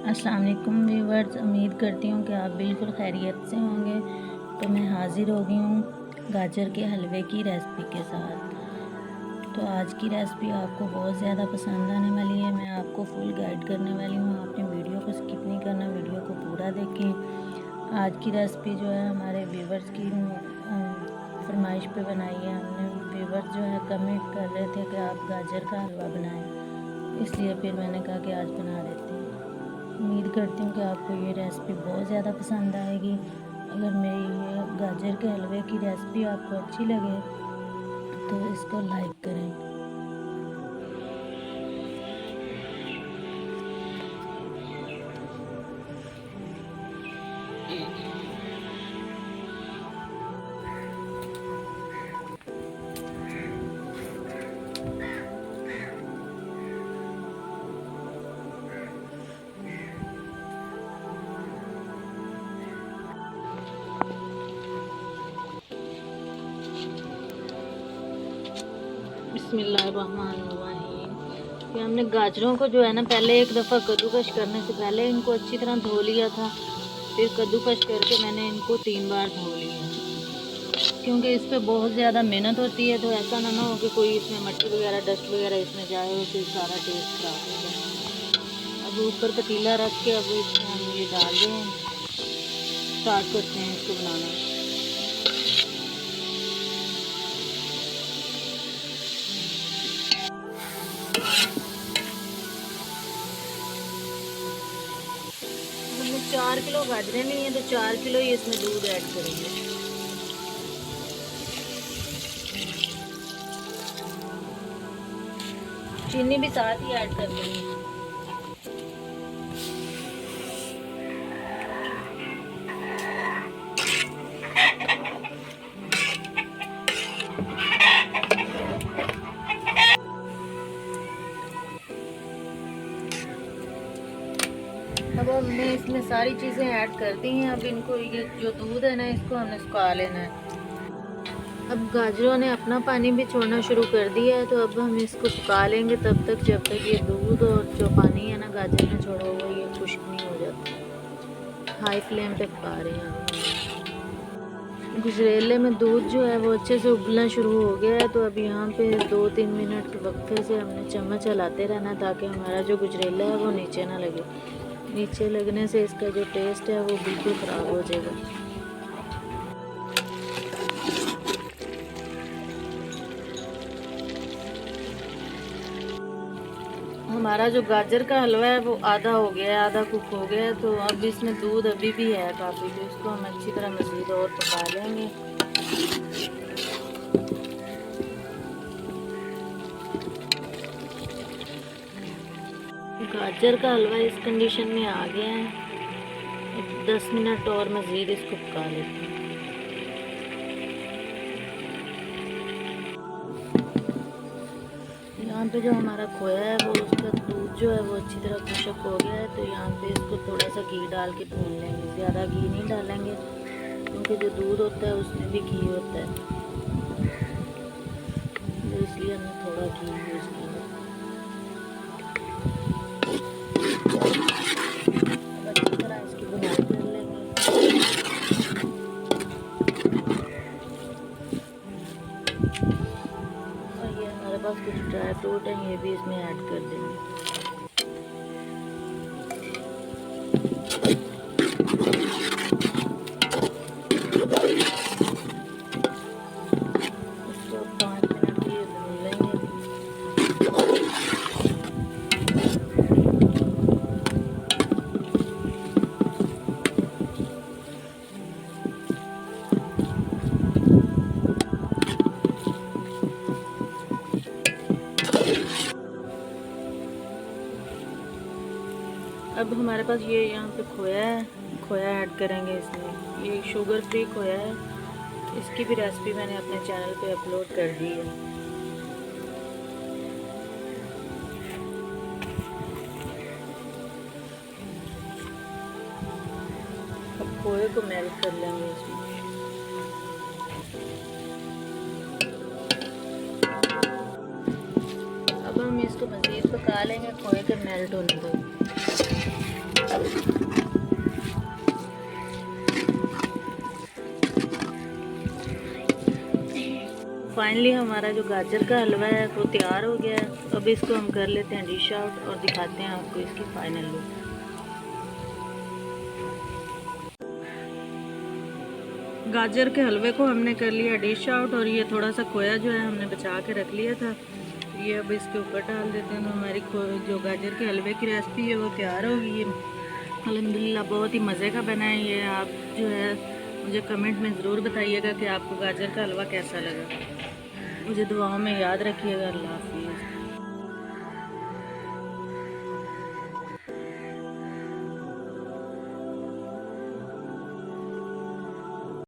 अस्सलाम वालेकुम व्यूवर्स, उम्मीद करती हूँ कि आप बिल्कुल खैरियत से होंगे। तो मैं हाज़िर हो गई हूँ गाजर के हलवे की रेसिपी के साथ। तो आज की रेसिपी आपको बहुत ज़्यादा पसंद आने वाली है। मैं आपको फुल गाइड करने वाली हूँ, आपने वीडियो को स्किप नहीं करना, वीडियो को पूरा देखें। आज की रेसिपी जो है हमारे व्यूवर्स की फरमाइश पे बनाई है हमने। व्यूवर्स जो है कमेंट कर रहे थे कि आप गाजर का हलवा बनाएं, इसलिए फिर मैंने कहा कि आज बना देते हैं। उम्मीद करती हूँ कि आपको ये रेसिपी बहुत ज़्यादा पसंद आएगी। अगर मेरी ये गाजर के हलवे की रेसिपी आपको अच्छी लगे तो इसको लाइक करें। बिस्मिल्लाहिर्रहमानिर्रहीम। ये हमने गाजरों को जो है ना पहले एक दफ़ा कद्दूकश करने से पहले इनको अच्छी तरह धो लिया था। फिर कद्दूकश करके मैंने इनको 3 बार धो लिया, क्योंकि इस पर बहुत ज़्यादा मेहनत होती है। तो ऐसा ना हो कि कोई इसमें मट्टी वगैरह डस्ट वगैरह इसमें जाए और फिर सारा टेस्ट ख़राब हो जाए। अब ऊपर पतीला रख के अब इसमें हम ये डाल दें, स्टार्ट करते हैं इसको बनाना। हमने 4 किलो गाजरें ली हैं, तो 4 किलो ही इसमें दूध ऐड करेंगे। चीनी भी साथ ही ऐड कर देंगे। अब हमने इसमें सारी चीज़ें ऐड कर दी हैं। अब इनको ये जो दूध है ना, इसको हमने सुखा लेना है। अब गाजरों ने अपना पानी भी छोड़ना शुरू कर दिया है, तो अब हम इसको सुखा लेंगे तब तक जब तक ये दूध और जो पानी है ना गाजर ने छोड़ा हुआ ये खुश्क नहीं हो जाता। हाई फ्लेम पे पका रहे हैं। गुजरेले में दूध जो है वो अच्छे से उबलना शुरू हो गया है। तो अब यहाँ पे 2-3 मिनट के वक्फे से हमने चम्मच चलाते रहना, ताकि हमारा जो गुजरेला है वो नीचे ना लगे। नीचे लगने से इसका जो टेस्ट है वो बिल्कुल ख़राब हो जाएगा। हमारा जो गाजर का हलवा है वो आधा हो गया है, आधा कुक हो गया है। तो अब इसमें दूध अभी भी है काफ़ी, तो इसको हम अच्छी तरह मज़ीद और पका लेंगे। गाजर का हलवा इस कंडीशन में आ गया है। 10 मिनट और मज़ीद इसको पका लेते हैं। यहाँ पे जो हमारा खोया है वो उसका दूध जो है वो अच्छी तरह खुशक हो गया है। तो यहाँ पे इसको थोड़ा सा घी डाल के भून लेंगे। ज़्यादा घी नहीं डालेंगे, क्योंकि जो दूध होता है उसमें भी घी होता है, तो इसलिए हमने थोड़ा घी यूज़ किया। अच्छी तरह इसकी बुनाई कर लेंगे। और ये हमारे पास कुछ ड्राई फ्रूट हैं, ये भी इसमें ऐड कर देंगे। इसको 5 मिनट के लिए भून लेंगे। अब हमारे पास ये यहाँ पे खोया है, खोया ऐड करेंगे इसमें। ये शुगर फ्री खोया है, इसकी भी रेसिपी मैंने अपने चैनल पे अपलोड कर दी है। अब खोए को मेल्ट कर लेंगे इसमें। अब हम इसको मज़ीद पका लेंगे खोए के मेल्ट होने तक। फाइनली हमारा जो गाजर का हलवा है वो तैयार हो गया है। अब इसको हम कर लेते हैं डिश आउट और दिखाते हैं आपको इसकी फाइनल लुक। गाजर के हलवे को हमने कर लिया डिश आउट और ये थोड़ा सा खोया जो है हमने बचा के रख लिया था, ये अब इसके ऊपर डाल देते हैं। तो हमारी जो गाजर के हलवे की रेसिपी है वो तैयार हो गई है अल्हम्दुलिल्लाह। बहुत ही मज़े का बना है ये। आप जो है मुझे कमेंट में ज़रूर बताइएगा कि आपको गाजर का हलवा कैसा लगा। मुझे दुआओं में याद रखिएगा। अल्लाह हाफ़िज़।